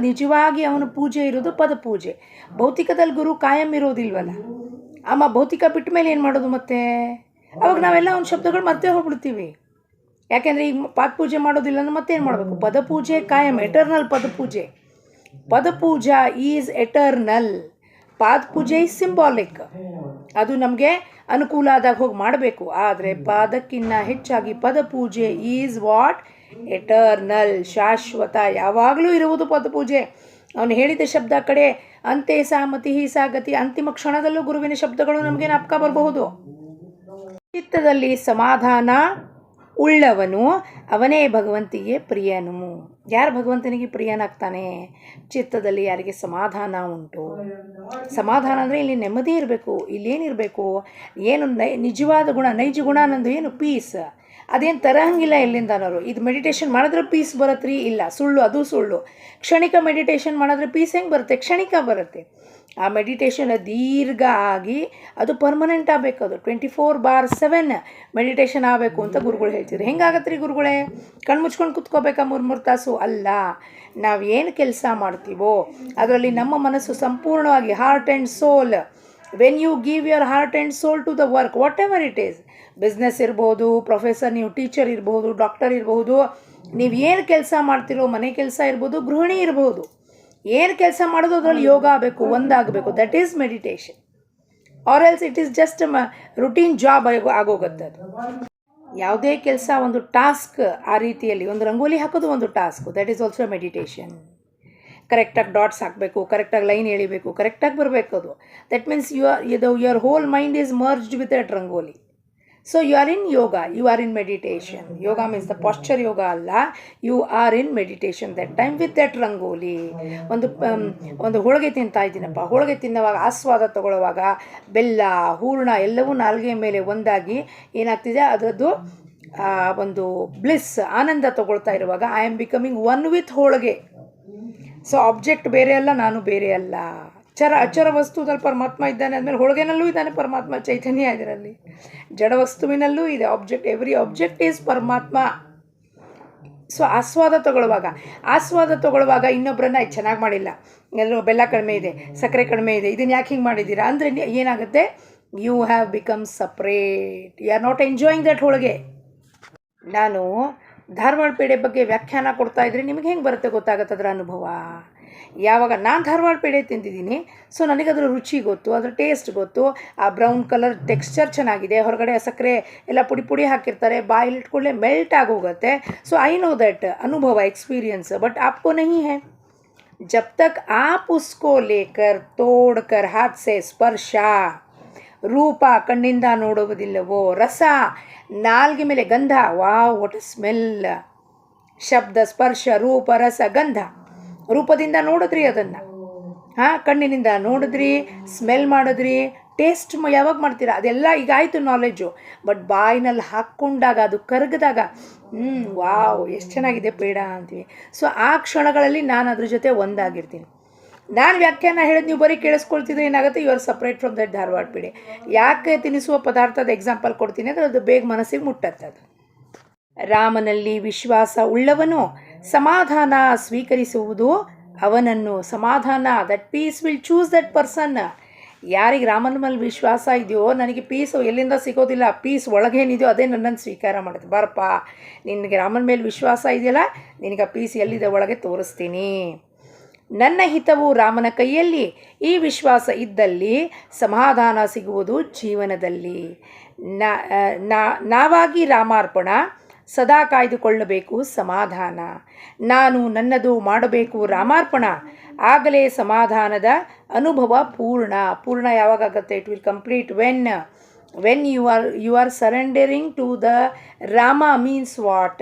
ನಿಜವಾಗಿ ಅವನ ಪೂಜೆ ಇರೋದು ಪದಪೂಜೆ. ಭೌತಿಕದಲ್ಲಿ ಗುರು ಕಾಯಂ ಇರೋದಿಲ್ವಲ್ಲ. ಭೌತಿಕ ಬಿಟ್ಟ ಮೇಲೆ ಏನು ಮಾಡೋದು ಮತ್ತೆ? ಅವಾಗ ನಾವೆಲ್ಲ ಒಂದು ಶಬ್ದಗಳು ಮತ್ತೆ ಹೋಗ್ಬಿಡ್ತೀವಿ. ಯಾಕೆಂದರೆ ಈಗ ಪಾದಪೂಜೆ ಮಾಡೋದಿಲ್ಲ ಅಂದ್ರೆ ಮತ್ತೇನು ಮಾಡಬೇಕು? ಪದಪೂಜೆ ಕಾಯಂ, ಎಟರ್ನಲ್ ಪದಪೂಜೆ. ಪದಪೂಜಾ ಈಸ್ ಎಟರ್ನಲ್, ಪಾದಪೂಜೆ ಈಸ್ ಸಿಂಬಾಲಿಕ್. ಅದು ನಮಗೆ ಅನುಕೂಲ ಆದಾಗ ಹೋಗಿ ಮಾಡಬೇಕು. ಆದರೆ ಪಾದಕ್ಕಿಂತ ಹೆಚ್ಚಾಗಿ ಪದಪೂಜೆ ಈಸ್ ವಾಟ್? ಎಟರ್ನಲ್, ಶಾಶ್ವತ, ಯಾವಾಗಲೂ ಇರುವುದು ಪದಪೂಜೆ. ಅವನು ಹೇಳಿದ ಶಬ್ದ ಕಡೆ ಅಂತೆ ಸಾ ಮತಿ ಸಾ ಗತಿ, ಅಂತಿಮ ಕ್ಷಣದಲ್ಲೂ ಗುರುವಿನ ಶಬ್ದಗಳು ನಮಗೆ ಜ್ಞಾಪಕ ಬರಬಹುದು. ಚಿತ್ತದಲ್ಲಿ ಸಮಾಧಾನ ಉಳ್ಳವನು ಅವನೇ ಭಗವಂತಿಗೆ ಪ್ರಿಯನು. ಯಾರು ಭಗವಂತನಿಗೆ ಪ್ರಿಯನಾಗ್ತಾನೆ? ಚಿತ್ತದಲ್ಲಿ ಯಾರಿಗೆ ಸಮಾಧಾನ ಉಂಟು. ಸಮಾಧಾನ ಅಂದರೆ ಇಲ್ಲಿ ನೆಮ್ಮದಿ ಇರಬೇಕು. ಇಲ್ಲೇನಿರಬೇಕು? ಏನು ನಿಜವಾದ ಗುಣ, ನೈಜ ಗುಣ ಅನ್ನೋದು ಏನು? ಪೀಸ್. ಅದೇನು ತರಂಗಿಲ್ಲ ಎಲ್ಲಿಂದ ಅನ್ನೋರು. ಇದು ಮೆಡಿಟೇಷನ್ ಮಾಡಿದ್ರೆ ಪೀಸ್ ಬರತ್ರಿ? ಇಲ್ಲ, ಸುಳ್ಳು, ಅದು ಸುಳ್ಳು. ಕ್ಷಣಿಕ ಮೆಡಿಟೇಷನ್ ಮಾಡಿದ್ರೆ ಪೀಸ್ ಹೆಂಗೆ ಬರುತ್ತೆ? ಕ್ಷಣಿಕ ಬರುತ್ತೆ. ಆ ಮೆಡಿಟೇಷನ್ ದೀರ್ಘ ಆಗಿ ಅದು ಪರ್ಮನೆಂಟ್ ಆಗಬೇಕು. ಅದು 24/7 ಮೆಡಿಟೇಷನ್ ಆಗಬೇಕು ಅಂತ ಗುರುಗಳು ಹೇಳ್ತಿದ್ರು. ಹೆಂಗಾಗತ್ತೆ ರೀ ಗುರುಗಳೇ? ಕಣ್ಣು ಮುಚ್ಕೊಂಡು ಕುತ್ಕೋಬೇಕಾ 3 ತಾಸು? ಅಲ್ಲ, ನಾವೇನು ಕೆಲಸ ಮಾಡ್ತೀವೋ ಅದರಲ್ಲಿ ನಮ್ಮ ಮನಸ್ಸು ಸಂಪೂರ್ಣವಾಗಿ heart and soul, when you give your heart and soul to the work, whatever it is, business ಇರ್ಬೋದು, ಪ್ರೊಫೆಸರ್, ನೀವು ಟೀಚರ್ ಇರ್ಬೋದು, ಡಾಕ್ಟರ್ ಇರ್ಬೋದು, ನೀವು ಏನು ಕೆಲಸ ಮಾಡ್ತಿರೋ, ಮನೆ ಕೆಲಸ ಇರ್ಬೋದು, ಗೃಹಿಣಿ ಇರ್ಬೋದು, ಏನು ಕೆಲಸ ಮಾಡೋದು ಅದರಲ್ಲಿ ಯೋಗ ಆಗಬೇಕು, ಒಂದಾಗಬೇಕು. That is meditation. Or else it is just routine job ಆಗೋಗುತ್ತೆ. ಅದು ಯಾವುದೇ ಕೆಲಸ ಒಂದು ಟಾಸ್ಕ್. ಆ ರೀತಿಯಲ್ಲಿ ಒಂದು ರಂಗೋಲಿ ಹಾಕೋದು ಒಂದು task. That is also meditation. ಕರೆಕ್ಟಾಗಿ ಡಾಟ್ಸ್ ಹಾಕಬೇಕು, ಕರೆಕ್ಟಾಗಿ ಲೈನ್ ಎಳಿಬೇಕು, ಕರೆಕ್ಟಾಗಿ ಬರಬೇಕು. ಅದು that means your whole mind is merged with that rangoli. So you are in yoga, you are in meditation. Yoga means the posture yoga ಅಲ್ಲ, you are in meditation that time with that rangoli. ಒಂದು ಹೋಳಿಗೆ ತಿಂತಾ ಇದ್ದೀನಪ್ಪ, ಹೋಳಿಗೆ ತಿನ್ನುವಾಗ ಆಸ್ವಾದ ತಗೊಳ್ಳುವಾಗ ಬೆಲ್ಲ, ಹೂರ್ಣ ಎಲ್ಲವೂ ನಾಲ್ಗೆ ಮೇಲೆ ಒಂದಾಗಿ ಏನಾಗ್ತಿದೆ, ಅದರದ್ದು ಒಂದು ಬ್ಲಿಸ್, ಆನಂದ ತಗೊಳ್ತಾ ಇರುವಾಗ I am becoming one with holige. So object ಬೇರೆ ಅಲ್ಲ, ನಾನು ಬೇರೆ ಅಲ್ಲ. ಅಚರ ವಸ್ತುದಲ್ಲಿ ಪರಮಾತ್ಮ ಇದ್ದಾನೆ ಅಂದಮೇಲೆ ಹೋಳಿಗೆನಲ್ಲೂ ಇದ್ದಾನೆ ಪರಮಾತ್ಮ, ಚೈತನ್ಯ ಇದರಲ್ಲಿ. ಜಡ ವಸ್ತುವಿನಲ್ಲೂ ಇದೆ ಆಬ್ಜೆಕ್ಟ್. ಎವ್ರಿ ಆಬ್ಜೆಕ್ಟ್ ಈಸ್ ಪರಮಾತ್ಮ. ಆಸ್ವಾದ ತಗೊಳ್ಳುವಾಗ ಇನ್ನೊಬ್ಬರನ್ನ ಇದು ಚೆನ್ನಾಗಿ ಮಾಡಿಲ್ಲ, ಎಲ್ಲೋ ಬೆಲ್ಲ ಕಡಿಮೆ ಇದೆ, ಸಕ್ಕರೆ ಕಡಿಮೆ ಇದೆ, ಇದನ್ನು ಯಾಕೆ ಹಿಂಗೆ ಮಾಡಿದ್ದೀರಾ ಅಂದರೆ ಏನಾಗುತ್ತೆ, you have become separate, you are not enjoying that holige. ನಾನು ಧಾರವಾಡ ಪೇಡೆ ಬಗ್ಗೆ ವ್ಯಾಖ್ಯಾನ ಕೊಡ್ತಾ ಇದ್ರೆ ನಿಮಗೆ ಹೆಂಗೆ ಬರುತ್ತೆ ಗೊತ್ತಾಗುತ್ತೆ ಅದರ ಅನುಭವ. ಯಾವಾಗ ನಾನು ಧಾರವಾಡ ಪೇಡೆ ತಿಂದಿದ್ದೀನಿ, ಸೊ ನನಗದರ ರುಚಿ ಗೊತ್ತು, ಅದರ ಟೇಸ್ಟ್ ಗೊತ್ತು, ಆ ಬ್ರೌನ್ ಕಲರ್ ಟೆಕ್ಸ್ಚರ್ ಚೆನ್ನಾಗಿದೆ, ಹೊರಗಡೆ ಸಕ್ಕರೆ ಎಲ್ಲ ಪುಡಿ ಪುಡಿ ಹಾಕಿರ್ತಾರೆ, ಬಾಯಲ್ಲಿ ಇಟ್ಕೊಳ್ಳೆ ಮೆಲ್ಟ್ ಆಗೋಗುತ್ತೆ. ಸೊ ಐ ನೋ ದಟ್ ಅನುಭವ, एक्सपीरियंस. बट आपको नहीं है. जब तक आप उसको लेकर तोड़ कर हाथ से ಸ್ಪರ್ಶ, ರೂಪ ಕಣ್ಣಿಂದ ನೋಡುವುದಿಲ್ಲವೋ, ರಸ ನಾಲ್ಗೆ ಮೇಲೆ ಗಂಧ, ವಾವ್ ವಾಟ್ ಅ ಸ್ಮೆಲ್, ಶಬ್ದ ಸ್ಪರ್ಶ ರೂಪ ರಸ ಗಂಧ, ರೂಪದಿಂದ ನೋಡಿದ್ರಿ ಅದನ್ನು, ಕಣ್ಣಿನಿಂದ ನೋಡಿದ್ರಿ, ಸ್ಮೆಲ್ ಮಾಡಿದ್ರಿ, ಟೇಸ್ಟ್ ಯಾವಾಗ ಮಾಡ್ತೀರಾ ಅದೆಲ್ಲ ಈಗ ಆಯಿತು ನಾಲೆಡ್ಜು. ಬಟ್ ಬಾಯಿನಲ್ಲಿ ಹಾಕ್ಕೊಂಡಾಗ ಅದು ಕರಗಿದಾಗ ವಾವ್ ಎಷ್ಟು ಚೆನ್ನಾಗಿದೆ ಪೇಡ ಅಂತೀವಿ. ಸೊ ಆ ಕ್ಷಣಗಳಲ್ಲಿ ನಾನು ಅದ್ರ ಜೊತೆ ಒಂದಾಗಿರ್ತೀನಿ. ನಾನು ವ್ಯಾಖ್ಯಾನ ಹೇಳಿದ್ ನೀವು ಬರೀ ಕೇಳಿಸ್ಕೊಳ್ತಿದ್ರೆ ಏನಾಗುತ್ತೆ, you are separate from that Dharwad peda. ಯಾಕೆ ತಿನ್ನಿಸುವ ಪದಾರ್ಥದ ಎಕ್ಸಾಂಪಲ್ ಕೊಡ್ತೀನಿ ಅಂದರೆ ಅದು ಬೇಗ ಮನಸ್ಸಿಗೆ ಮುಟ್ಟತ್ತದು. ರಾಮನಲ್ಲಿ ವಿಶ್ವಾಸ ಉಳ್ಳವನು ಸಮಾಧಾನ ಸ್ವೀಕರಿಸುವುದು ಅವನನ್ನು. ಸಮಾಧಾನ, that peace will choose that person. ಯಾರಿಗೆ ರಾಮನ ಮೇಲೆ ವಿಶ್ವಾಸ ಇದೆಯೋ, ನನಗೆ ಪೀಸು ಎಲ್ಲಿಂದ ಸಿಗೋದಿಲ್ಲ, ಪೀಸ್ ಒಳಗೇನಿದೆಯೋ ಅದೇ ನನ್ನನ್ನು ಸ್ವೀಕಾರ ಮಾಡುತ್ತೆ. ಬಾರಪ್ಪ, ನಿನಗೆ ರಾಮನ ಮೇಲೆ ವಿಶ್ವಾಸ ಇದೆಯಲ್ಲ, ನಿನಗೆ ಆ ಪೀಸ್ ಎಲ್ಲಿದೆ ಒಳಗೆ ತೋರಿಸ್ತೀನಿ. ನನ್ನ ಹಿತವು ರಾಮನ ಕೈಯಲ್ಲಿ, ಈ ವಿಶ್ವಾಸ ಇದ್ದಲ್ಲಿ ಸಮಾಧಾನ ಸಿಗುವುದು ಜೀವನದಲ್ಲಿ. ನಾವಾಗಿ ರಾಮಾರ್ಪಣ, ಸದಾ ಕಾಯ್ದುಕೊಳ್ಳಬೇಕು ಸಮಾಧಾನ. ನಾನು ನನ್ನದು ಮಾಡಬೇಕು ರಾಮಾರ್ಪಣ, ಆಗಲೇ ಸಮಾಧಾನದ ಅನುಭವ ಪೂರ್ಣ ಯಾವಾಗುತ್ತೆ, it will complete when you are surrendering to the Rama. Means what?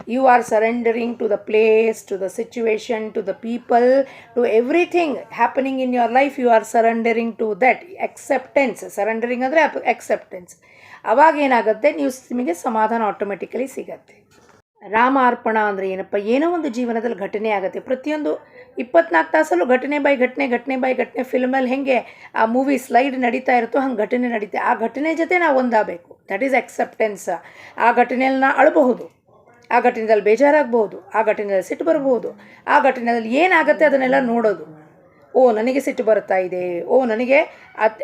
You are surrendering to the place, to the situation, to the people, to everything happening in your life. You are surrendering to that acceptance. surrendering ಅಂದರೆ acceptance. ಅವಾಗ ಏನಾಗುತ್ತೆ, ನಿಮಗೆ ಸಮಾಧಾನ automatically ಸಿಗತ್ತೆ. ರಾಮ ಅರ್ಪಣ ಅಂದರೆ ಏನಪ್ಪ, ಏನೋ ಒಂದು ಜೀವನದಲ್ಲಿ ಘಟನೆ ಆಗುತ್ತೆ. ಪ್ರತಿಯೊಂದು 24 ತಾಸಲ್ಲೂ ಘಟನೆ ಬೈ ಘಟನೆ ಫಿಲ್ಮಲ್ಲಿ ಹೆಂಗೆ ಆ ಮೂವಿ ಸ್ಲೈಡ್ ನಡೀತಾ ಇರುತ್ತೋ ಹಂಗೆ ಘಟನೆ ನಡೀತೆ. ಆ ಘಟನೆ ಜೊತೆ ನಾವು ಒಂದಾಗಬೇಕು, ದಟ್ ಈಸ್ ಅಕ್ಸೆಪ್ಟೆನ್ಸ್. ಆ ಘಟನೆಯಲ್ಲಿ ನಾವು ಅಳಬಹುದು, ಆ ಘಟನೆಯಲ್ಲಿ ಬೇಜಾರಾಗಬಹುದು, ಆ ಘಟನೆಯಲ್ಲಿ ಸಿಟ್ಟು ಬರಬಹುದು, ಆ ಘಟನೆಯಲ್ಲಿ ಏನಾಗುತ್ತೆ ಅದನ್ನೆಲ್ಲ ನೋಡೋದು. ಓ ನನಗೆ ಸಿಟ್ಟು ಬರ್ತಾ ಇದೆ, ಓ ನನಗೆ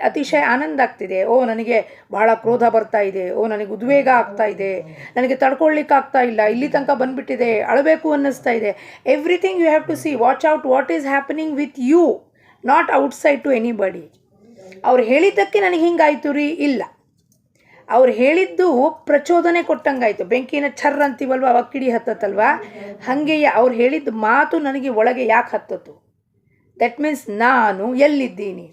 ಅತಿಶಯ ಆನಂದ ಆಗ್ತಿದೆ, ಓ ನನಗೆ ಬಹಳ ಕ್ರೋಧ ಬರ್ತಾ ಇದೆ, ಓ ನನಗೆ ಉದ್ವೇಗ ಆಗ್ತಾ ಇದೆ, ನನಗೆ ತಡ್ಕೊಳ್ಳಿಕ್ಕೆ ಆಗ್ತಾ ಇಲ್ಲ, ಇಲ್ಲಿ ತನಕ ಬಂದುಬಿಟ್ಟಿದೆ, ಅಳಬೇಕು ಅನ್ನಿಸ್ತಾ ಇದೆ. Everything you have to see, watch out what is happening with you, not outside to anybody. ಅವ್ರು ಹೇಳಿದ್ದಕ್ಕೆ ನನಗೆ ಹಿಂಗಾಯ್ತು ರೀ, ಇಲ್ಲ, ಅವ್ರು ಹೇಳಿದ್ದು ಪ್ರಚೋದನೆ ಕೊಟ್ಟಂಗಾಯ್ತು. ಬೆಂಕಿನ ಛರ್ ಅಂತೀವಲ್ವ, ಅವಾಗ ಕಿಡಿ ಹತ್ತತ್ತಲ್ವ, ಹಾಗೆ ಅವ್ರು ಹೇಳಿದ್ದು ಮಾತು ನನಗೆ ಒಳಗೆ ಯಾಕೆ ಹತ್ತತ್ತು. ದಟ್ ಮೀನ್ಸ್ ನಾನು ಎಲ್ಲಿದ್ದೀನಿ,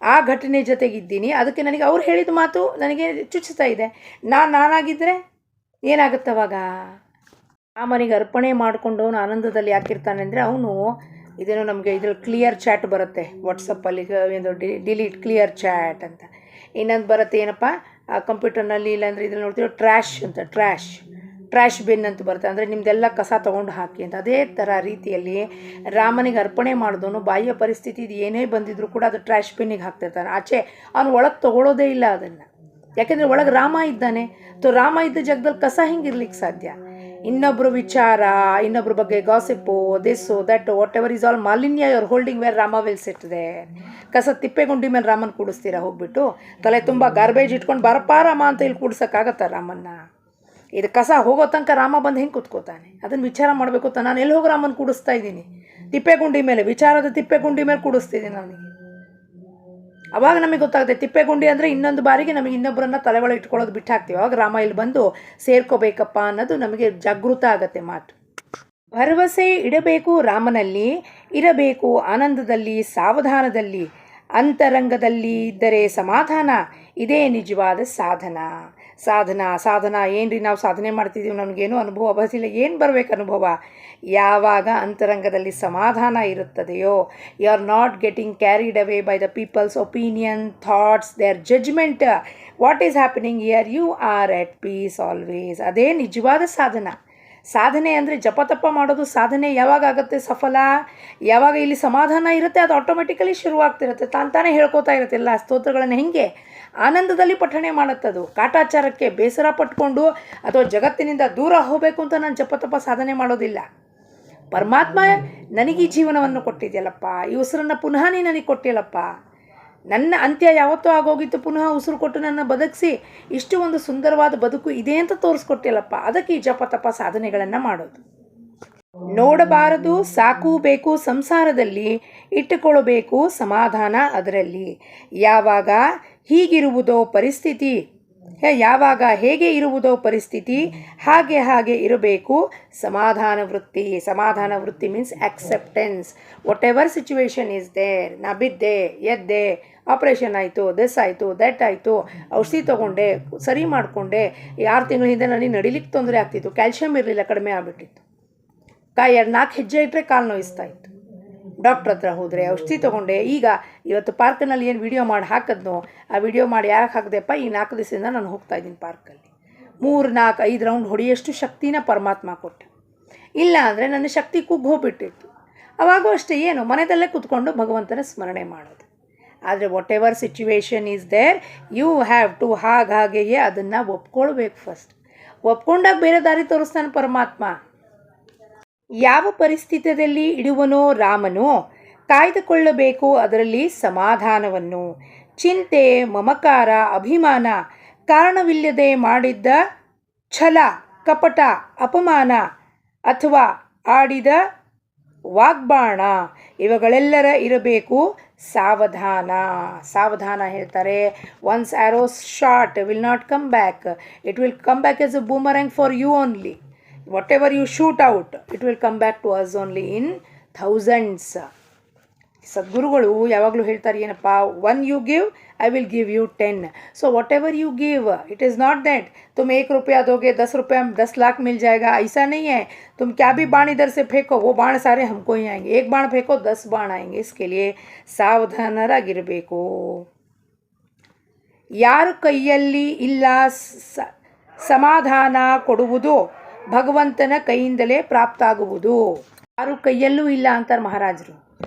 ಆ ಘಟನೆ ಜೊತೆಗಿದ್ದೀನಿ, ಅದಕ್ಕೆ ನನಗೆ ಅವ್ರು ಹೇಳಿದ ಮಾತು ನನಗೆ ಚುಚ್ಚುತ್ತಾ ಇದೆ. ನಾನಾಗಿದ್ದರೆ ಏನಾಗುತ್ತವಾಗ. ರಾಮನಿಗೆ ಅರ್ಪಣೆ ಮಾಡಿಕೊಂಡವನು ಆನಂದದಲ್ಲಿ ಯಾಕಿರ್ತಾನೆ ಅಂದರೆ, ಅವನು ಇದೇನೋ ನಮಗೆ ಇದ್ರಲ್ಲಿ ಕ್ಲಿಯರ್ ಚಾಟ್ ಬರುತ್ತೆ ವಾಟ್ಸಪ್ಪಲ್ಲಿ, ಒಂದು ಡಿಲೀಟ್ ಕ್ಲಿಯರ್ ಚಾಟ್ ಅಂತ. ಇನ್ನೊಂದು ಬರುತ್ತೆ ಏನಪ್ಪ ಕಂಪ್ಯೂಟರ್ನಲ್ಲಿ, ಇಲ್ಲಾಂದರೆ ಇದ್ರಲ್ಲಿ ನೋಡ್ತೀವಿ ಟ್ರ್ಯಾಶ್ ಅಂತ, ಟ್ರ್ಯಾಶ್ ಬಿನ್ ಅಂತ ಬರುತ್ತೆ, ಅಂದರೆ ನಿಮ್ಮದೆಲ್ಲ ಕಸ ತೊಗೊಂಡು ಹಾಕಿ ಅಂತ. ಅದೇ ಥರ ರೀತಿಯಲ್ಲಿ ರಾಮನಿಗೆ ಅರ್ಪಣೆ ಮಾಡಿದವನು ಬಾಹ್ಯ ಪರಿಸ್ಥಿತಿ ಇದು ಏನೇ ಬಂದಿದ್ರು ಕೂಡ ಅದು ಟ್ರ್ಯಾಶ್ ಬಿನ್ನಿಗೆ ಹಾಕ್ತಿರ್ತಾನೆ. ಆಚೆ ಅವನು ಒಳಗೆ ತೊಗೊಳ್ಳೋದೇ ಇಲ್ಲ ಅದನ್ನು, ಯಾಕೆಂದರೆ ಒಳಗೆ ರಾಮ ಇದ್ದಾನೆ. ರಾಮ ಇದ್ದ ಜಾಗದಲ್ಲಿ ಕಸ ಹಿಂಗಿರ್ಲಿಕ್ಕೆ ಸಾಧ್ಯ. ಇನ್ನೊಬ್ಬರು ವಿಚಾರ, ಇನ್ನೊಬ್ಬರ ಬಗ್ಗೆ gossip, this that whatever is all ಮಾಲಿನ್ಯ your holding where Rama will sit there. ಕಸ ತಿಪ್ಪೆಗುಂಡಿ ಮೇಲೆ ರಾಮನ ಕೂಡಿಸ್ತೀರಾ ಹೋಗ್ಬಿಟ್ಟು, ತಲೆ ತುಂಬ ಗಾರ್ಬೇಜ್ ಇಟ್ಕೊಂಡು ಬರಪ್ಪ ರಾಮ ಅಂತ ಇಲ್ಲಿ ಕೂಡ್ಸೋಕ್ಕಾಗತ್ತಾ ರಾಮನ್ನ? ಇದು ಕಸ ಹೋಗೋ ತನಕ ರಾಮ ಬಂದು ಹೆಂಗೆ ಕೂತ್ಕೋತಾನೆ? ಅದನ್ನು ವಿಚಾರ ಮಾಡಬೇಕು ಅಂತ ನಾನು ಎಲ್ಲಿ ಹೋಗಿ ರಾಮನ ಕೂಡಿಸ್ತಾ ಇದ್ದೀನಿ, ತಿಪ್ಪೆಗುಂಡಿ ಮೇಲೆ, ವಿಚಾರದ ತಿಪ್ಪೆಗುಂಡಿ ಮೇಲೆ ಕೂಡಿಸ್ತಿದ್ದೀನಿ ನನಗೆ. ಅವಾಗ ನಮಗೆ ಗೊತ್ತಾಗುತ್ತೆ ತಿಪ್ಪೆಗುಂಡಿ ಅಂದರೆ ಇನ್ನೊಂದು ಬಾರಿಗೆ ನಮಗೆ ಇನ್ನೊಬ್ಬರನ್ನ ತಲೆ ಒಳಗೆ ಇಟ್ಕೊಳ್ಳೋದು ಬಿಟ್ಟು ಹಾಕ್ತೀವಿ. ಅವಾಗ ರಾಮ ಇಲ್ಲಿ ಬಂದು ಸೇರ್ಕೋಬೇಕಪ್ಪ ಅನ್ನೋದು ನಮಗೆ ಜಾಗೃತ ಆಗತ್ತೆ ಮಾತು. ಭರವಸೆ ಇಡಬೇಕು ರಾಮನಲ್ಲಿ, ಇರಬೇಕು ಆನಂದದಲ್ಲಿ, ಸಾವಧಾನದಲ್ಲಿ, ಅಂತರಂಗದಲ್ಲಿ ಇದ್ದರೆ ಸಮಾಧಾನ, ಇದೇ ನಿಜವಾದ ಸಾಧನ ಏನು ರೀ, ನಾವು ಸಾಧನೆ ಮಾಡ್ತಿದ್ದೀವಿ, ನಮಗೇನು ಅನುಭವ ಬರಲಿಲ್ಲ, ಏನು ಬರಬೇಕು ಅನುಭವ? ಯಾವಾಗ ಅಂತರಂಗದಲ್ಲಿ ಸಮಾಧಾನ ಇರುತ್ತದೆಯೋ, you are not getting carried away by the people's opinion, thoughts, their judgment, what is happening here, you are at peace always. ಅದೇ ನಿಜವಾದ ಸಾಧನೆ ಅಂದರೆ ಜಪತಪ ಮಾಡೋದು ಸಾಧನೆ. ಯಾವಾಗ ಆಗುತ್ತೆ ಸಫಲ? ಯಾವಾಗ ಇಲ್ಲಿ ಸಮಾಧಾನ ಇರುತ್ತೆ, ಅದು ಆಟೋಮೆಟಿಕಲಿ ಶುರುವಾಗ್ತಿರುತ್ತೆ, ತಾನೇ ಹೇಳ್ಕೊತಾ ಇರುತ್ತೆ ಎಲ್ಲ ಸ್ತೋತ್ರಗಳನ್ನು. ಹೆಂಗೆ ಆನಂದದಲ್ಲಿ ಪಠಣೆ ಮಾಡುತ್ತದು. ಕಾಟಾಚಾರಕ್ಕೆ ಬೇಸರ ಪಟ್ಕೊಂಡು ಅಥವಾ ಜಗತ್ತಿನಿಂದ ದೂರ ಹೋಗಬೇಕು ಅಂತ ನಾನು ಜಪತಪ ಸಾಧನೆ ಮಾಡೋದಿಲ್ಲ. ಪರಮಾತ್ಮ ನನಗೆ ಈ ಜೀವನವನ್ನು ಕೊಟ್ಟಿದ್ಯಲ್ಲಪ್ಪ, ಈ ಉಸಿರನ್ನು ಪುನಃ ನೀ ನನಗೆ ಕೊಟ್ಟಿಲ್ಲಪ್ಪ, ನನ್ನ ಅಂತ್ಯ ಯಾವತ್ತೂ ಆಗೋಗಿತ್ತು, ಪುನಃ ಉಸಿರು ಕೊಟ್ಟು ನನ್ನ ಬದುಕಿಸಿ ಇಷ್ಟು ಒಂದು ಸುಂದರವಾದ ಬದುಕು ಇದೆ ಅಂತ ತೋರಿಸ್ಕೊಟ್ಟಿಲ್ಲಪ್ಪ. ಅದಕ್ಕೆ ಈ ಜಪತಪ ಸಾಧನೆಗಳನ್ನು ಮಾಡೋದು. ನೋಡಬಾರದು ಸಾಕು ಬೇಕು ಸಂಸಾರದಲ್ಲಿ, ಇಟ್ಟುಕೊಳ್ಳಬೇಕು ಸಮಾಧಾನ ಅದರಲ್ಲಿ. ಯಾವಾಗ ಹೀಗಿರುವುದೋ ಪರಿಸ್ಥಿತಿ, ಯಾವಾಗ ಹೇಗೆ ಇರುವುದೋ ಪರಿಸ್ಥಿತಿ, ಹಾಗೆ ಹಾಗೆ ಇರಬೇಕು ಸಮಾಧಾನ ವೃತ್ತಿ. ಸಮಾಧಾನ ವೃತ್ತಿ means acceptance. Whatever situation is there. ನಾ ಬಿದ್ದೆ, ಎದ್ದೆ, ಆಪ್ರೇಷನ್ ಆಯಿತು, ದಿಸ್ ಆಯಿತು, ದಟ್ ಆಯಿತು, ಔಷಧಿ ತೊಗೊಂಡೆ, ಸರಿ ಮಾಡಿಕೊಂಡೆ. 6 ತಿಂಗಳ ಹಿಂದೆ ನನಗೆ ನಡಿಲಿಕ್ಕೆ ತೊಂದರೆ ಆಗ್ತಿತ್ತು, ಕ್ಯಾಲ್ಶಿಯಂ ಇರಲಿಲ್ಲ, ಕಡಿಮೆ ಆಗಿಬಿಟ್ಟಿತ್ತು. 4 ಹೆಜ್ಜೆ ಇಟ್ಟರೆ ಕಾಲು ನೋಯಿಸ್ತಾ ಇತ್ತು. ಡಾಕ್ಟ್ರ್ ಹತ್ರ ಹೋದರೆ ಔಷಧಿ ತೊಗೊಂಡೆ. ಈಗ ಇವತ್ತು ಪಾರ್ಕ್ನಲ್ಲಿ ಏನು ವಿಡಿಯೋ ಮಾಡಿ ಹಾಕಿದ್ನೋ, ಆ ವಿಡಿಯೋ ಮಾಡಿ ಯಾಕೆ ಹಾಕಿದೆಪ್ಪ, ಈ 4 ದಿವಸದಿಂದ ನಾನು ಹೋಗ್ತಾಯಿದ್ದೀನಿ ಪಾರ್ಕಲ್ಲಿ. 3, 4, 5 ರೌಂಡ್ ಹೊಡೆಯೋಷ್ಟು ಶಕ್ತಿನ ಪರಮಾತ್ಮ ಕೊಟ್ಟ. ಇಲ್ಲ ಅಂದರೆ ನನ್ನ ಶಕ್ತಿ ಕುಗ್ಗೋಗ್ಬಿಟ್ಟಿತ್ತು. ಅವಾಗೂ ಅಷ್ಟೇ, ಏನು ಮನೆಯಲ್ಲೇ ಕೂತ್ಕೊಂಡು ಭಗವಂತನ ಸ್ಮರಣೆ ಮಾಡೋದು. ಆದರೆ whatever situation is there, you have to ಹಾಗೆಯೇ ಅದನ್ನು ಒಪ್ಕೊಳ್ಬೇಕು ಫಸ್ಟ್. ಒಪ್ಕೊಂಡಾಗ ಬೇರೆ ದಾರಿ ತೋರಿಸ್ತಾನೆ ಪರಮಾತ್ಮ. ಯಾವ ಪರಿಸ್ಥಿತಿಯಲ್ಲಿ ಇಡುವನೋ ರಾಮನು, ಕಾಯ್ದುಕೊಳ್ಳಬೇಕು ಅದರಲ್ಲಿ ಸಮಾಧಾನವನ್ನು. ಚಿಂತೆ, ಮಮಕಾರ, ಅಭಿಮಾನ, ಕಾರಣವಿಲ್ಲದೆ ಮಾಡಿದ್ದ ಛಲ, ಕಪಟ, ಅಪಮಾನ ಅಥವಾ ಆಡಿದ ವಾಗ್ಬಾಣ, ಇವುಗಳೆಲ್ಲರ ಇರಬೇಕು ಸಾವಧಾನ. ಸಾವಧಾನ ಹೇಳ್ತಾರೆ. Once arrows shot will not come back, it will come back as a boomerang for you only. Whatever you shoot out, it will come back to us only in thousands. ಸದ್ಗುರುಗಳು ಯಾವಾಗಲೂ ಹೇಳ್ತಾರೆ ಏನಪ್ಪ, 1 you give, I will give you 10. So whatever you give, it is not that तुम 1 रुपया दोगे 10 रुपया 10 लाख मिल जाएगा, ऐसा नहीं है. तुम क्या भी बाण इधर से फेंको, वो बाण सारे हमको ही आएंगे. 1 बाण फेंको 10 बाण आएंगे. इसके लिए ಸಾವಧಾನರಾಗಿರಬೇಕು. ಯಾರ ಕೈಯಲ್ಲಿ ಇಲ್ಲ ಸಮಾಧಾನ ಕೊಡುವುದು, ಭಗವಂತನ ಕೈಯಿಂದಲೇ ಪ್ರಾಪ್ತ ಆಗುವುದು. ಯಾರು ಕೈಯಲ್ಲೂ ಇಲ್ಲ ಅಂತಾರೆ ಮಹಾರಾಜರು.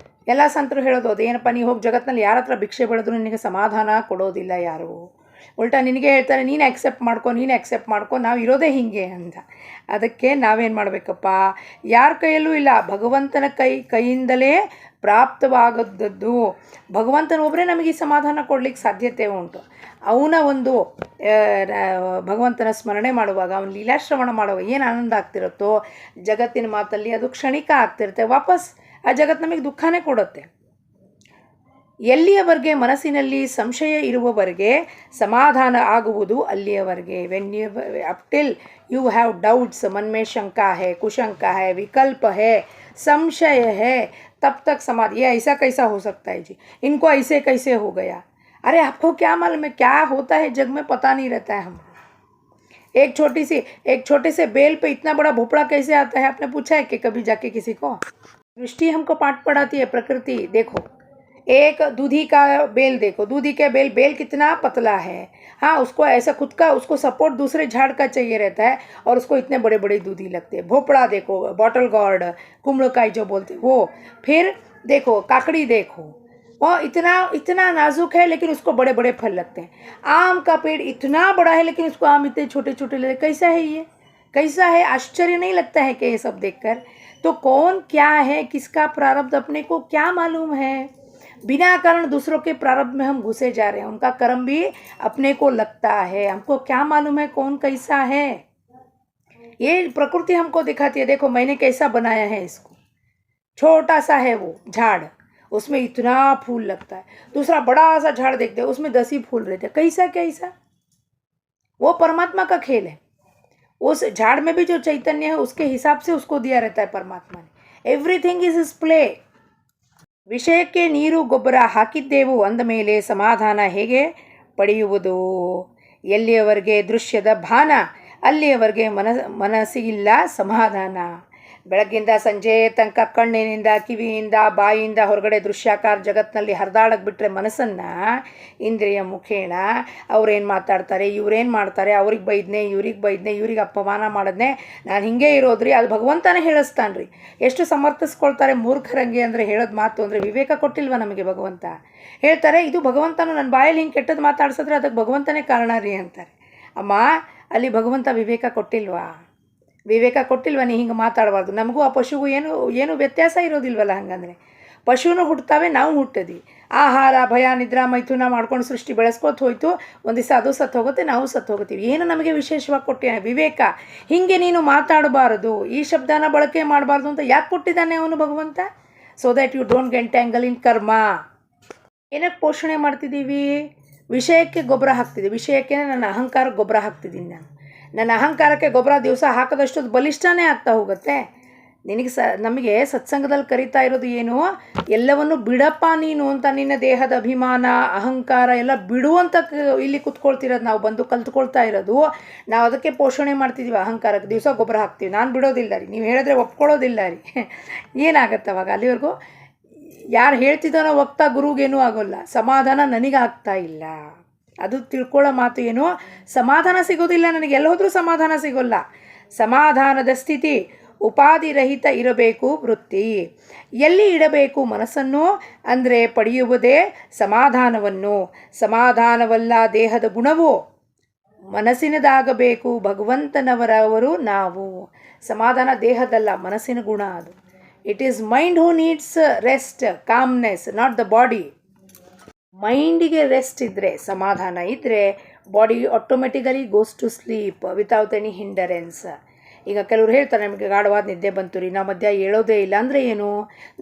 ಎಲ್ಲ ಸಂತರು ಹೇಳೋದು ಅದೇನಪ್ಪ, ನೀವು ಹೋಗಿ ಜಗತ್ತಿನಲ್ಲಿ ಯಾರ ಹತ್ರ ಭಿಕ್ಷೆ ಬೆಳೆದ್ರು ನಿನಗೆ ಸಮಾಧಾನ ಕೊಡೋದಿಲ್ಲ ಯಾರು. ಉಲ್ಟಾ ನಿನಗೆ ಹೇಳ್ತಾರೆ, ನೀನು ಆಕ್ಸೆಪ್ಟ್ ಮಾಡ್ಕೊ, ನಾವು ಇರೋದೇ ಹೀಗೆ ಅಂತ. ಅದಕ್ಕೆ ನಾವೇನು ಮಾಡಬೇಕಪ್ಪ, ಯಾರ ಕೈಯಲ್ಲೂ ಇಲ್ಲ, ಭಗವಂತನ ಕೈಯಿಂದಲೇ ಪ್ರಾಪ್ತವಾಗದ್ದು. ಭಗವಂತನೊಬ್ಬರೇ ನಮಗೆ ಸಮಾಧಾನ ಕೊಡಲಿಕ್ಕೆ ಸಾಧ್ಯತೆ ಉಂಟು. ಅವನ ಒಂದು ಭಗವಂತನ ಸ್ಮರಣೆ ಮಾಡುವಾಗ, ಅವನ ಲೀಲಾಶ್ರವಣ ಮಾಡುವಾಗ ಏನು ಆನಂದ ಆಗ್ತಿರುತ್ತೋ, ಜಗತ್ತಿನ ಮಾತಲ್ಲಿ ಅದು ಕ್ಷಣಿಕ ಆಗ್ತಿರುತ್ತೆ. ವಾಪಸ್ ಆ ಜಗತ್ತು ನಮಗೆ ದುಃಖನೇ ಕೊಡುತ್ತೆ. ಎಲ್ಲಿಯವರೆಗೆ ಮನಸ್ಸಿನಲ್ಲಿ ಸಂಶಯ ಇರುವವರೆಗೆ ಸಮಾಧಾನ ಆಗುವುದು ಅಲ್ಲಿಯವರೆಗೆ. When you up till you have doubts, मन में शंका है, कुशंका है, विकल्प है, संशय है, तब तक समाधि. ये ऐसा कैसा हो सकता है जी, इनको ऐसे कैसे हो गया. अरे आपको क्या मालूम है, क्या होता है जग में पता नहीं रहता है. हम एक छोटे से बेल पे इतना बड़ा भोपड़ा कैसे आता है, आपने पूछा है कि कभी जाके किसी को. दृष्टि हमको पाठ पढ़ाती है प्रकृति. देखो, एक दूधी का बेल देखो, दूधी के बेल कितना पतला है. हाँ, उसको ऐसा खुद का उसको सपोर्ट दूसरे झाड़ का चाहिए रहता है और उसको इतने बड़े बड़े दूधी लगते हैं. भोपड़ा देखो, बॉटल गॉर्ड, कुम्भलकाई जो बोलते हैं वो. फिर देखो काकड़ी देखो, वो इतना नाजुक है लेकिन उसको बड़े बड़े फल लगते हैं. आम का पेड़ इतना बड़ा है लेकिन उसको आम इतने छोटे छोटे लगते. कैसा है ये, कैसा है? आश्चर्य नहीं लगता है कि ये सब देखकर? तो कौन क्या है, किसका प्रारब्ध अपने को क्या मालूम है. बिना कारण दूसरों के प्रारब्ध में हम घुसे जा रहे हैं. उनका कर्म भी अपने को लगता है. हमको क्या मालूम है कौन कैसा है. ये प्रकृति हमको दिखाती है. देखो मैंने कैसा बनाया है इसको. छोटा सा है वो झाड़, उसमें इतना फूल लगता है. दूसरा बड़ा सा झाड़ देखते हैं, उसमें 10 ही फूल रहते हैं. कैसा वो परमात्मा का खेल है. उस झाड़ में भी जो चैतन्य है उसके हिसाब से उसको दिया रहता है परमात्मा ने. Everything is his play. ವಿಷಯಕ್ಕೆ ನೀರು ಗೊಬ್ಬರ ಹಾಕಿದ್ದೆವು ಅಂದ ಮೇಲೆ ಸಮಾಧಾನ ಹೇಗೆ ಪಡೆಯುವುದು. ಎಲ್ಲಿಯವರೆಗೆ ದೃಶ್ಯದ ಭಾನ, ಅಲ್ಲಿಯವರೆಗೆ ಮನಸ್ಸಿಗಿಲ್ಲ ಸಮಾಧಾನ. ಬೆಳಗ್ಗಿಂದ ಸಂಜೆ ತನಕ ಕಣ್ಣಿನಿಂದ ಕಿವಿಯಿಂದ ಬಾಯಿಯಿಂದ ಹೊರಗಡೆ ದೃಶ್ಯಾಕಾರ ಜಗತ್ತಿನಲ್ಲಿ ಹರಿದಾಡಕ್ಕೆ ಬಿಟ್ಟರೆ ಮನಸ್ಸನ್ನು ಇಂದ್ರಿಯ ಮುಖೇಣ ಅವ್ರೇನು ಮಾತಾಡ್ತಾರೆ, ಇವ್ರೇನು ಮಾಡ್ತಾರೆ, ಅವ್ರಿಗೆ ಬೈದ್ನೆ, ಇವ್ರಿಗೆ ಅಪಮಾನ ಮಾಡಿದ್ನೆ, ನಾನು ಹಿಂಗೆ ಇರೋದ್ರಿ, ಅದು ಭಗವಂತನೇ ಹೇಳಿಸ್ತಾನೆ ರೀ. ಎಷ್ಟು ಸಮರ್ಥಿಸ್ಕೊಳ್ತಾರೆ ಮೂರ್ಖರಂಗೆ ಅಂದರೆ, ಹೇಳೋದು ಮಾತು ಅಂದರೆ ವಿವೇಕ ಕೊಟ್ಟಿಲ್ವ ನಮಗೆ ಭಗವಂತ? ಹೇಳ್ತಾರೆ ಇದು ಭಗವಂತನು ನನ್ನ ಬಾಯಲ್ಲಿ ಹಿಂಗೆ ಕೆಟ್ಟದ್ದು ಮಾತಾಡ್ಸಿದ್ರೆ ಅದಕ್ಕೆ ಭಗವಂತನೇ ಕಾರಣ ರೀ ಅಂತಾರೆ. ಅಮ್ಮ, ಅಲ್ಲಿ ಭಗವಂತ ವಿವೇಕ ಕೊಟ್ಟಿಲ್ವಾ? ನೀ ಹಿಂಗೆ ಮಾತಾಡಬಾರ್ದು. ನಮಗೂ ಆ ಪಶುಗೂ ಏನು ವ್ಯತ್ಯಾಸ ಇರೋದಿಲ್ವಲ್ಲ. ಹಂಗಂದರೆ ಪಶುನೂ ಹುಟ್ಟುತ್ತವೆ, ನಾವು ಹುಟ್ಟಿದ್ವಿ. ಆಹಾರ ಭಯ ನಿದ್ರಾ ಮೈಥುನ ಮಾಡ್ಕೊಂಡು ಸೃಷ್ಟಿ ಬೆಳೆಸ್ಕೋತ ಹೋಯ್ತು. ಒಂದು ದಿವಸ ಅದು ಸತ್ತು ಹೋಗುತ್ತೆ, ನಾವು ಸತ್ತು ಹೋಗ್ತೀವಿ. ಏನು ನಮಗೆ ವಿಶೇಷವಾಗಿ ಕೊಟ್ಟಿದ್ದಾನೆ? ವಿವೇಕ. ಹೀಗೆ ನೀನು ಮಾತಾಡಬಾರದು, ಈ ಶಬ್ದನ ಬಳಕೆ ಮಾಡಬಾರ್ದು ಅಂತ ಯಾಕೆ ಕೊಟ್ಟಿದ್ದಾನೆ ಅವನು ಭಗವಂತ? So that you don't get entangled in karma. ಏನಕ್ಕೆ ಪೋಷಣೆ ಮಾಡ್ತಿದ್ದೀವಿ? ವಿಷಯಕ್ಕೆ ಗೊಬ್ಬರ ಹಾಕ್ತಿದ್ದೀವಿ. ವಿಷಯಕ್ಕೆ ನನ್ನ ಅಹಂಕಾರಕ್ಕೆ ಗೊಬ್ಬರ ಹಾಕ್ತಿದ್ದೀನಿ ನಾನು. ನನ್ನ ಅಹಂಕಾರಕ್ಕೆ ಗೊಬ್ಬರ ದಿವಸ ಹಾಕಿದಷ್ಟು ಬಲಿಷ್ಠನೇ ಆಗ್ತಾ ಹೋಗುತ್ತೆ. ನಮಗೆ ಸತ್ಸಂಗದಲ್ಲಿ ಕರಿತಾ ಇರೋದು ಏನು? ಎಲ್ಲವನ್ನು ಬಿಡಪ್ಪ ನೀನು ಅಂತ. ನಿನ್ನ ದೇಹದ ಅಭಿಮಾನ ಅಹಂಕಾರ ಎಲ್ಲ ಬಿಡುವಂತ ಇಲ್ಲಿ ಕುತ್ಕೊಳ್ತಿರೋದು ನಾವು ಬಂದು ಕಲ್ತ್ಕೊಳ್ತಾ ಇರೋದು. ನಾವು ಅದಕ್ಕೆ ಪೋಷಣೆ ಮಾಡ್ತಿದ್ದೀವಿ. ಅಹಂಕಾರಕ್ಕೆ ದಿವಸ ಗೊಬ್ಬರ ಹಾಕ್ತೀವಿ. ನಾನು ಬಿಡೋದಿಲ್ಲ ರೀ, ನೀವು ಹೇಳಿದ್ರೆ ಒಪ್ಕೊಳ್ಳೋದಿಲ್ಲ ರೀ. ಏನಾಗತ್ತೆ ಅವಾಗ? ಅಲ್ಲಿವರೆಗೂ ಯಾರು ಹೇಳ್ತಿದ್ದಾನೋ ವಕ್ತ ಗುರುಗೇನೂ ಆಗೋಲ್ಲ, ಸಮಾಧಾನ ನನಗಾಗ್ತಾ ಇಲ್ಲ. ಅದು ತಿಳ್ಕೊಳ್ಳೋ ಮಾತು ಏನು? ಸಮಾಧಾನ ಸಿಗೋದಿಲ್ಲ ನನಗೆ, ಎಲ್ಲಿ ಹೋದ್ರೂ ಸಮಾಧಾನ ಸಿಗೋಲ್ಲ. ಸಮಾಧಾನದ ಸ್ಥಿತಿ ಉಪಾಧಿರಹಿತ ಇರಬೇಕು ವೃತ್ತಿ. ಎಲ್ಲಿ ಇಡಬೇಕು ಮನಸ್ಸನ್ನು ಅಂದರೆ ಪಡೆಯುವುದೇ ಸಮಾಧಾನವನ್ನು. ಸಮಾಧಾನವಲ್ಲ ದೇಹದ ಗುಣವು ಮನಸ್ಸಿನದಾಗಬೇಕು. ಭಗವಂತನವರವರು ನಾವು. ಸಮಾಧಾನ ದೇಹದಲ್ಲ, ಮನಸ್ಸಿನ ಗುಣ ಅದು. It is mind who needs rest, calmness, not the body. ಮೈಂಡಿಗೆ ರೆಸ್ಟ್ ಇದ್ದರೆ, ಸಮಾಧಾನ ಇದ್ದರೆ, body automatically goes to sleep without any hindrance. ಈಗ ಕೆಲವರು ಹೇಳ್ತಾರೆ ನಮಗೆ ಗಾಢವಾದ ನಿದ್ದೆ ಬಂತು ರೀ, ನಾವು ಮಧ್ಯ ಹೇಳೋದೇ ಇಲ್ಲ ಅಂದರೆ ಏನು?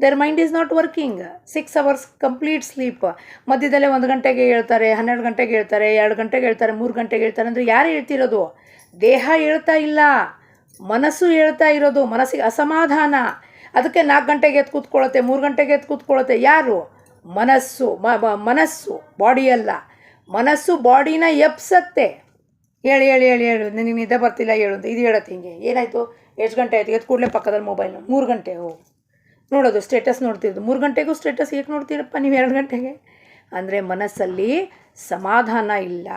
There mind is not working. 6 hours complete sleep. ಮಧ್ಯದಲ್ಲೇ 1 ಗಂಟೆಗೆ ಹೇಳ್ತಾರೆ, 12 ಗಂಟೆಗೆ ಹೇಳ್ತಾರೆ, 2 ಗಂಟೆಗೆ ಹೇಳ್ತಾರೆ, 3 ಗಂಟೆಗೆ ಹೇಳ್ತಾರೆ. ಅಂದರೆ ಯಾರು ಹೇಳ್ತಿರೋದು? ದೇಹ ಹೇಳ್ತಾ ಇಲ್ಲ, ಮನಸ್ಸು ಹೇಳ್ತಾ ಇರೋದು. ಮನಸ್ಸಿಗೆ ಅಸಮಾಧಾನ. ಅದಕ್ಕೆ 4 ಗಂಟೆಗೆ ಎದ್ದು ಕೂತ್ಕೊಳ್ಳುತ್ತೆ, 3 ಗಂಟೆಗೆ ಎದ್ದು ಕೂತ್ಕೊಳ್ಳುತ್ತೆ. ಯಾರು? ಮನಸ್ಸು. ಮನಸ್ಸು, ಬಾಡಿ ಅಲ್ಲ. ಮನಸ್ಸು ಬಾಡಿನ ಎಪ್ಸತ್ತೆ. ಹೇಳಿ ನಿನಗೆ ನಿದ್ದೆ ಬರ್ತಿಲ್ಲ ಹೇಳು ಅಂತ. ಇದು ಹೇಳತ್ತೆ ಹಿಂಗೆ. ಏನಾಯಿತು? ಎಷ್ಟು ಗಂಟೆ ಆಯಿತು? ಎದ್ದು ಕೂಡಲೇ ಪಕ್ಕದಲ್ಲಿ ಮೊಬೈಲ್ 3 ಗಂಟೆ ನೋಡೋದು, ಸ್ಟೇಟಸ್ ನೋಡ್ತಿರೋದು. 3 ಗಂಟೆಗೂ ಸ್ಟೇಟಸ್ ಏಕೆ ನೋಡ್ತೀರಪ್ಪ ನೀವು 2 ಗಂಟೆಗೆ? ಅಂದರೆ ಮನಸ್ಸಲ್ಲಿ ಸಮಾಧಾನ ಇಲ್ಲ.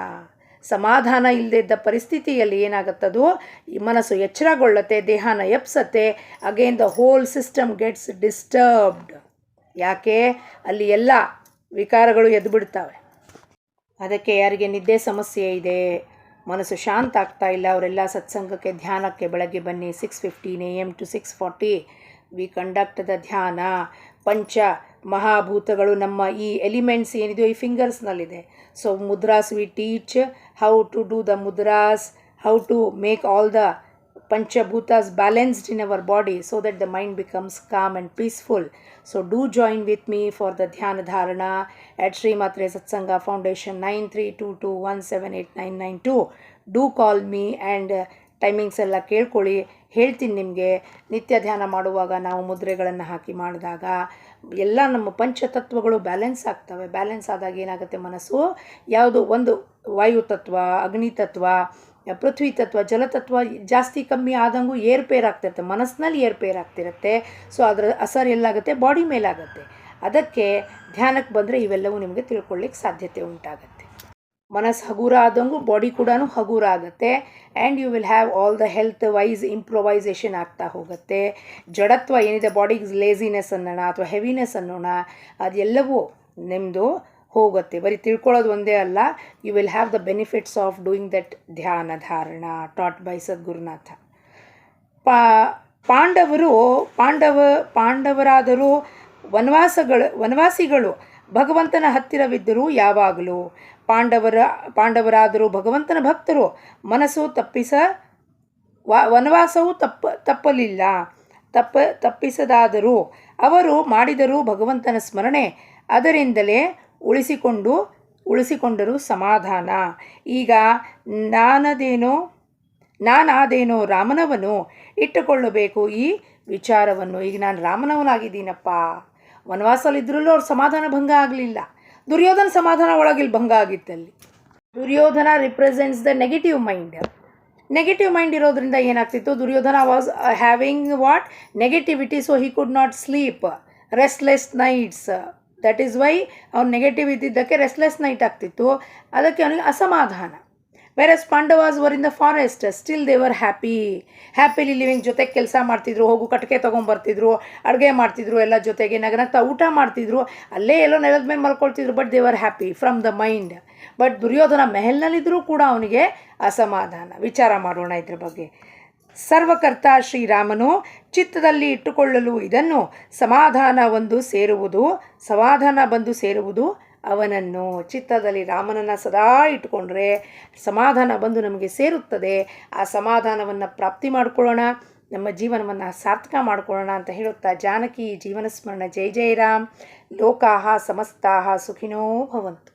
ಸಮಾಧಾನ ಇಲ್ಲದೆ ಇದ್ದ ಪರಿಸ್ಥಿತಿಯಲ್ಲಿ ಏನಾಗುತ್ತದು? ಈ ಮನಸ್ಸು ಎಚ್ಚರಗೊಳ್ಳುತ್ತೆ, ದೇಹನ ಎಪ್ಸತ್ತೆ. Again the whole system gets disturbed. ಯಾಕೆ? ಅಲ್ಲಿ ಎಲ್ಲ ವಿಕಾರಗಳು ಎದ್ದು ಬಿಡ್ತವೆ. ಅದಕ್ಕೆ ಯಾರಿಗೆ ನಿದ್ದೆ ಸಮಸ್ಯೆ ಇದೆ, ಮನಸ್ಸು ಶಾಂತ ಆಗ್ತಾ ಇಲ್ಲ, ಅವರೆಲ್ಲ ಸತ್ಸಂಗಕ್ಕೆ ಧ್ಯಾನಕ್ಕೆ ಬೆಳಗ್ಗೆ ಬನ್ನಿ. 6:15 AM to 6:40 we conduct the dhyana. ಪಂಚ ಮಹಾಭೂತಗಳು ನಮ್ಮ ಈ ಎಲಿಮೆಂಟ್ಸ್ ಏನಿದೆಯೋ ಈ ಫಿಂಗರ್ಸ್ನಲ್ಲಿದೆ. So mudras we teach how to do the mudras, how to make all the Panchabhutas balanced in our body so that the mind becomes calm and peaceful. So do join with me for the Dhyana Dharana at Sri Matre Satsanga Foundation 9322178992. Do call me and timings ಎಲ್ಲ ಕೇಳ್ಕೊಳ್ಳಿ. ಹೇಳ್ತೀನಿ ನಿಮಗೆ. ನಿತ್ಯ ಧ್ಯಾನ ಮಾಡುವಾಗ ನಾವು ಮುದ್ರೆಗಳನ್ನು ಹಾಕಿ ಮಾಡಿದಾಗ ಎಲ್ಲ ನಮ್ಮ ಪಂಚತತ್ವಗಳು ಬ್ಯಾಲೆನ್ಸ್ ಆಗ್ತವೆ. ಬ್ಯಾಲೆನ್ಸ್ ಆದಾಗ ಏನಾಗುತ್ತೆ? ಮನಸ್ಸು ಯಾವುದು ಒಂದು ವಾಯು ತತ್ವ, ಅಗ್ನಿ ತತ್ವ, ಪೃಥ್ವಿ ತತ್ವ, ಜಲತತ್ವ ಜಾಸ್ತಿ ಕಮ್ಮಿ ಆದಂಗೂ ಏರ್ಪೇರ್ ಆಗ್ತಿರುತ್ತೆ. ಮನಸ್ಸಿನಲ್ಲಿ ಏರ್ಪೇರ್ ಆಗ್ತಿರುತ್ತೆ. ಸೊ ಅದರ ಅಸರ್ ಎಲ್ಲಾಗುತ್ತೆ? ಬಾಡಿ ಮೇಲಾಗುತ್ತೆ. ಅದಕ್ಕೆ ಧ್ಯಾನಕ್ಕೆ ಬಂದರೆ ಇವೆಲ್ಲವೂ ನಿಮಗೆ ತಿಳ್ಕೊಳ್ಳಿಕ್ಕೆ ಸಾಧ್ಯತೆ ಉಂಟಾಗುತ್ತೆ. ಮನಸ್ಸು ಹಗುರ ಆದಂಗೂ ಬಾಡಿ ಕೂಡ ಹಗುರ ಆಗುತ್ತೆ. And you will have all the health wise improvisation ಆಗ್ತಾ ಹೋಗುತ್ತೆ. ಜಡತ್ವ ಏನಿದೆ, ಬಾಡಿಗೆ ಲೇಸಿನೆಸ್ ಅನ್ನೋಣ ಅಥವಾ ಹೆವಿನೆಸ್ ಅನ್ನೋಣ, ಅದೆಲ್ಲವೂ ನಿಮ್ಮದು ಹೋಗುತ್ತೆ. ಬರೀ ತಿಳ್ಕೊಳ್ಳೋದು ಒಂದೇ ಅಲ್ಲ, you will have the benefits of doing that dhyana dharana taught by Sadgurunath. ಪಾಂಡವರಾದರೂ ವನವಾಸಿಗಳು ಭಗವಂತನ ಹತ್ತಿರವಿದ್ದರೂ ಯಾವಾಗಲೂ ಪಾಂಡವರಾದರೂ ಭಗವಂತನ ಭಕ್ತರು. ಮನಸ್ಸು ವನವಾಸವು ತಪ್ಪಲಿಲ್ಲ. ತಪ್ಪಿಸದಾದರೂ ಅವರು ಮಾಡಿದರೂ ಭಗವಂತನ ಸ್ಮರಣೆ, ಅದರಿಂದಲೇ ಉಳಿಸಿಕೊಂಡರೂ ಸಮಾಧಾನ. ಈಗ ನಾನಾದೇನೋ ರಾಮನವನು ಇಟ್ಟುಕೊಳ್ಳಬೇಕು ಈ ವಿಚಾರವನ್ನು. ಈಗ ನಾನು ರಾಮನವನಾಗಿದ್ದೀನಪ್ಪ. ವನವಾಸಲಿದ್ರೂ ಅವ್ರ ಸಮಾಧಾನ ಭಂಗ ಆಗಲಿಲ್ಲ. ದುರ್ಯೋಧನ ಸಮಾಧಾನ ಒಳಗಿಲ್ಲಿ ಭಂಗ ಆಗಿತ್ತಲ್ಲಿ. Duryodhana represents the negative mind. Negative mind ಇರೋದ್ರಿಂದ ಏನಾಗ್ತಿತ್ತು, Duryodhana was having what negativity, so he could not sleep, restless nights. That is why ಅವ್ನು ನೆಗೆಟಿವ್ ಇದ್ದಿದ್ದಕ್ಕೆ ರೆಸ್ಟ್ಲೆಸ್ ನೈಟ್ ಆಗ್ತಿತ್ತು, ಅದಕ್ಕೆ ಅವನಿಗೆ ಅಸಮಾಧಾನ. Versus Pandavas were in the forest, still they were happily living. ಜೊತೆಗೆ ಕೆಲಸ ಮಾಡ್ತಿದ್ರು, ಹೋಗು ಕಟ್ಟಿಗೆ ತೊಗೊಂಬರ್ತಿದ್ರು, ಅಡುಗೆ ಮಾಡ್ತಿದ್ರು, ಎಲ್ಲ ಜೊತೆಗೆ ನಗನಗ್ತಾ ಊಟ ಮಾಡ್ತಿದ್ರು, ಅಲ್ಲೇ ಎಲ್ಲೋ ನೆಲದ ಮೇಲೆ ಮಲ್ಕೊಳ್ತಿದ್ರು, but they were happy from the mind. But Duryodhana ಮೆಹಲ್ನಲ್ಲಿದ್ದರೂ ಕೂಡ ಅವನಿಗೆ ಅಸಮಾಧಾನ. ವಿಚಾರ ಮಾಡೋಣ ಇದ್ರ ಬಗ್ಗೆ. ಸರ್ವಕರ್ತ ಶ್ರೀರಾಮನು ಚಿತ್ತದಲ್ಲಿ ಇಟ್ಟುಕೊಳ್ಳಲು ಇದನ್ನು ಸಮಾಧಾನ ಬಂದು ಸೇರುವುದು ಅವನನ್ನು. ಚಿತ್ತದಲ್ಲಿ ರಾಮನನ್ನು ಸದಾ ಇಟ್ಟುಕೊಂಡ್ರೆ ಸಮಾಧಾನ ಬಂದು ನಮಗೆ ಸೇರುತ್ತದೆ. ಆ ಸಮಾಧಾನವನ್ನು ಪ್ರಾಪ್ತಿ ಮಾಡಿಕೊಳ್ಳೋಣ, ನಮ್ಮ ಜೀವನವನ್ನು ಸಾರ್ಥಕ ಮಾಡಿಕೊಳ್ಳೋಣ ಅಂತ ಹೇಳುತ್ತಾ ಜಾನಕಿ ಜೀವನ ಸ್ಮರಣ. ಜೈ ಜೈ ರಾಮ್. ಲೋಕಾಹ ಸಮಸ್ತಾಹ ಸುಖಿನೋ ಭವಂತು.